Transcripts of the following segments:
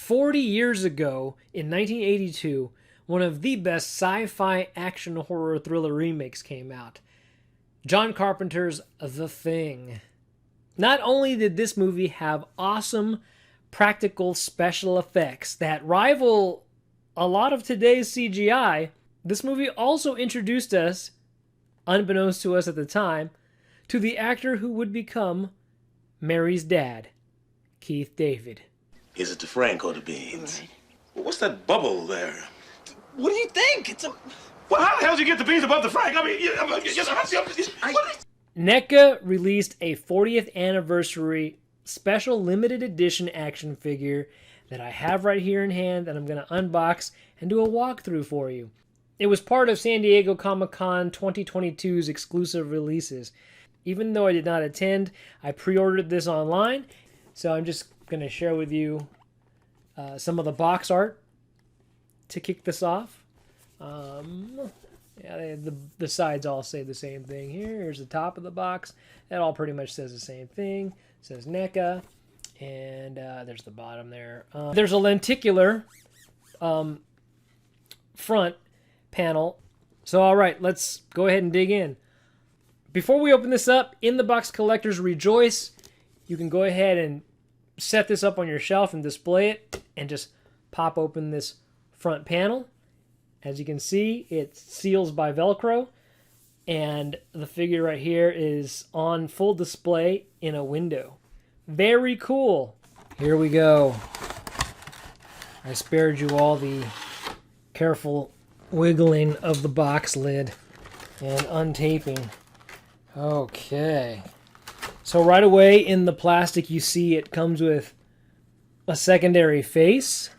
40 years ago, in 1982, one of the best sci-fi action horror thriller remakes came out. John Carpenter's The Thing. Not only did this movie have awesome practical special effects that rival a lot of today's CGI, this movie also introduced us, unbeknownst to us at the time, to the actor who would become Mary's dad, Keith David. Is it the Frank or the beans? Right. Well, what's that bubble there? What do you think? It's a... Well, how the hell did you get the beans above the Frank? I mean, NECA released a 40th anniversary special limited edition action figure that I have right here in hand that I'm going to unbox and do a walkthrough for you. It was part of San Diego Comic-Con 2022's exclusive releases. Even though I did not attend, I pre-ordered this online, so I'm just going to share with you some of the box art to kick this off. Yeah, the sides all say the same thing here. Here's the top of the box. That all pretty much says the same thing. It says NECA, and there's the bottom there. There's a lenticular front panel. So, all right, let's go ahead and dig in. Before we open this up, In the Box collectors rejoice. You can go ahead and set this up on your shelf and display it and just pop open this front panel. As you can see, it seals by Velcro, and the figure right here is on full display in a window. Very cool. Here we go. I spared you all the careful wiggling of the box lid and untaping. Okay. So right away in the plastic you see it comes with a secondary face.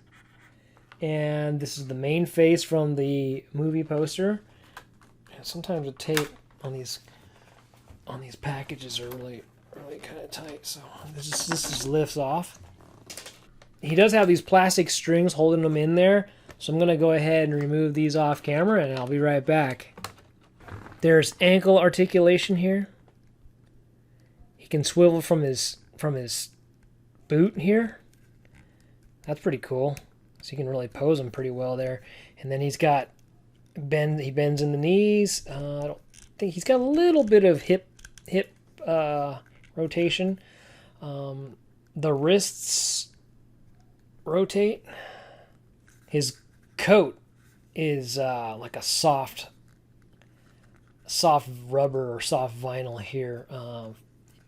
And this is the main face from the movie poster. And sometimes the tape on these packages are really kind of tight. So this just lifts off. He does have these plastic strings holding them in there. So I'm going to go ahead and remove these off camera and I'll be right back. There's ankle articulation here. He can swivel from his boot here. That's pretty cool. So you can really pose him pretty well there. And then he's got he bends in the knees. I don't think he's got a little bit of hip rotation. The wrists rotate. His coat is like a soft rubber or soft vinyl here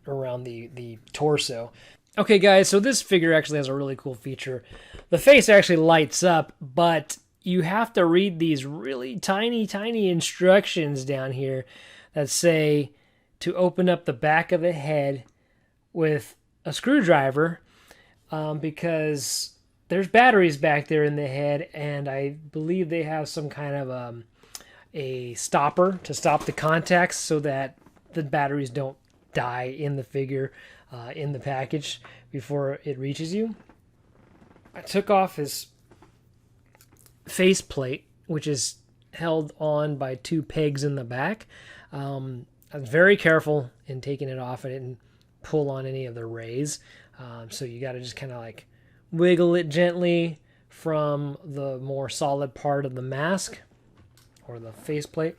around the torso. Okay, guys, so this figure actually has a really cool feature. The face actually lights up, but you have to read these really tiny instructions down here that say to open up the back of the head with a screwdriver because there's batteries back there in the head, and I believe they have some kind of a stopper to stop the contacts so that the batteries don't die in the figure in the package before it reaches you. I took off his face plate, which is held on by two pegs in the back. I was very careful in taking it off. I didn't pull on any of the rays. So you got to just kind of like wiggle it gently from the more solid part of the mask or the face plate.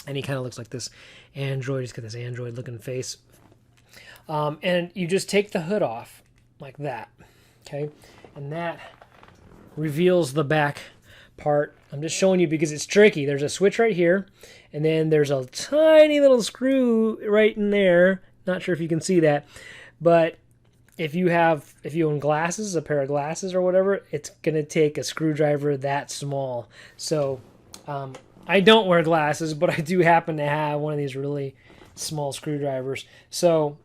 And he kind of looks like this android. He's got this android looking face. And you just take the hood off like that. Okay. And that reveals the back part. I'm just showing you because it's tricky. There's a switch right here, and then there's a tiny little screw right in there. Not sure if you can see that, but if you own glasses, a pair of glasses or whatever, it's gonna take a screwdriver that small. So I don't wear glasses, but I do happen to have one of these really small screwdrivers. So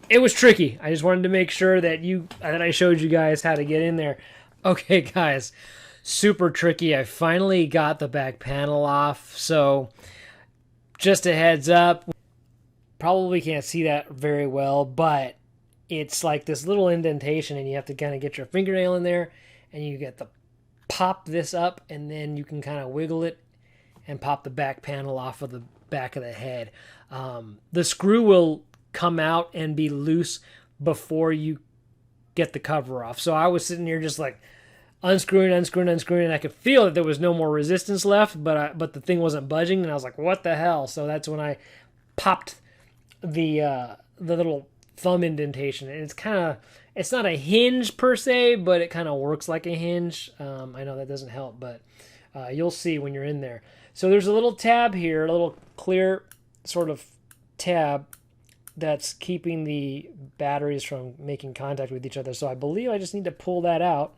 it was tricky. I just wanted to make sure that I showed you guys how to get in there. Okay, guys, super tricky. I finally got the back panel off. So just a heads up, probably can't see that very well, but it's like this little indentation, and you have to kind of get your fingernail in there, and you get to pop this up, and then you can kind of wiggle it and pop the back panel off of the back of the head. The screw will come out and be loose before you get the cover off. So I was sitting here just like unscrewing, and I could feel that there was no more resistance left, but the thing wasn't budging, and I was like, what the hell? So that's when I popped the little thumb indentation. And it's not a hinge per se, but it kind of works like a hinge. I know that doesn't help, but you'll see when you're in there. So there's a little tab here, a little clear sort of tab that's keeping the batteries from making contact with each other. So I believe I just need to pull that out.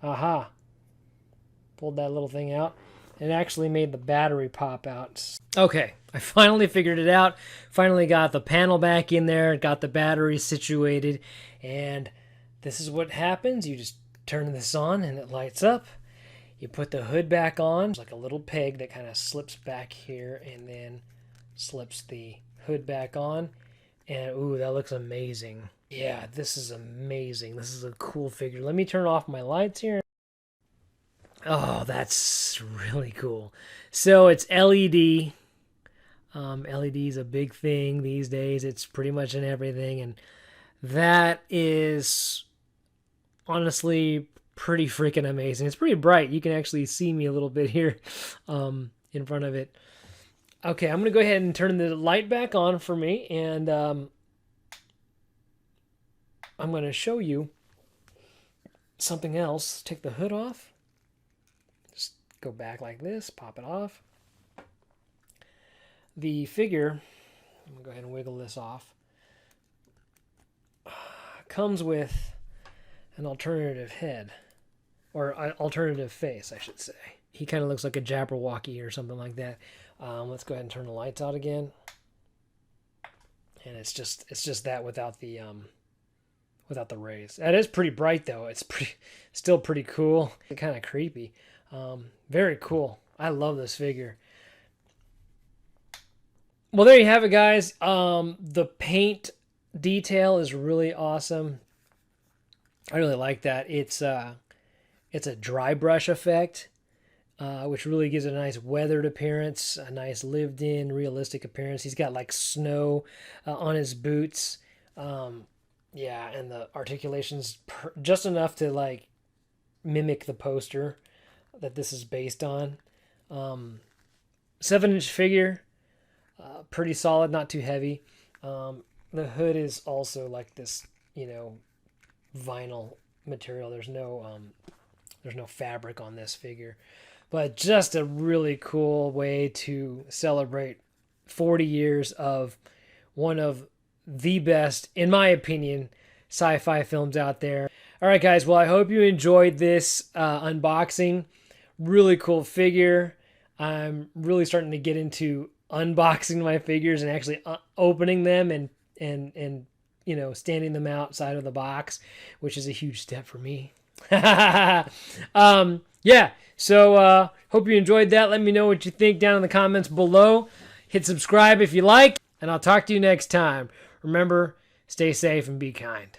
Aha. Pulled that little thing out. It actually made the battery pop out. Okay, I finally figured it out. Finally got the panel back in there, got the battery situated, and this is what happens. You just turn this on and it lights up. You put the hood back on. It's like a little peg that kind of slips back here and then slips the hood back on. And ooh, that looks amazing. Yeah, this is amazing. This is a cool figure. Let me turn off my lights here. Oh, that's really cool. So it's LED. LED is a big thing these days. It's pretty much in everything. And that is honestly pretty freaking amazing. It's pretty bright. You can actually see me a little bit here in front of it. Okay, I'm going to go ahead and turn the light back on for me. And I'm going to show you something else. Take the hood off. Just go back like this. Pop it off. The figure, I'm going to go ahead and wiggle this off, comes with an alternative head, or an alternative face, I should say. He kind of looks like a Jabberwocky or something like that. Let's go ahead and turn the lights out again. And it's just that without the rays. That is pretty bright though. It's still pretty cool. Kind of creepy. Very cool. I love this figure. Well, there you have it, guys. The paint detail is really awesome. I really like that. It's a dry brush effect, which really gives it a nice weathered appearance, a nice lived-in, realistic appearance. He's got like snow on his boots. Yeah, and the articulation's just enough to like mimic the poster that this is based on. 7-inch figure. Pretty solid, not too heavy. The hood is also like this, vinyl material. There's no fabric on this figure, but just a really cool way to celebrate 40 years of one of the best, in my opinion, sci-fi films out there. All right, guys. Well, I hope you enjoyed this unboxing. Really cool figure. I'm really starting to get into unboxing my figures and actually opening them and standing them outside of the box, which is a huge step for me. Yeah, so hope you enjoyed that. Let me know what you think down in the comments below. Hit subscribe if you like, and I'll talk to you next time. Remember, stay safe and be kind.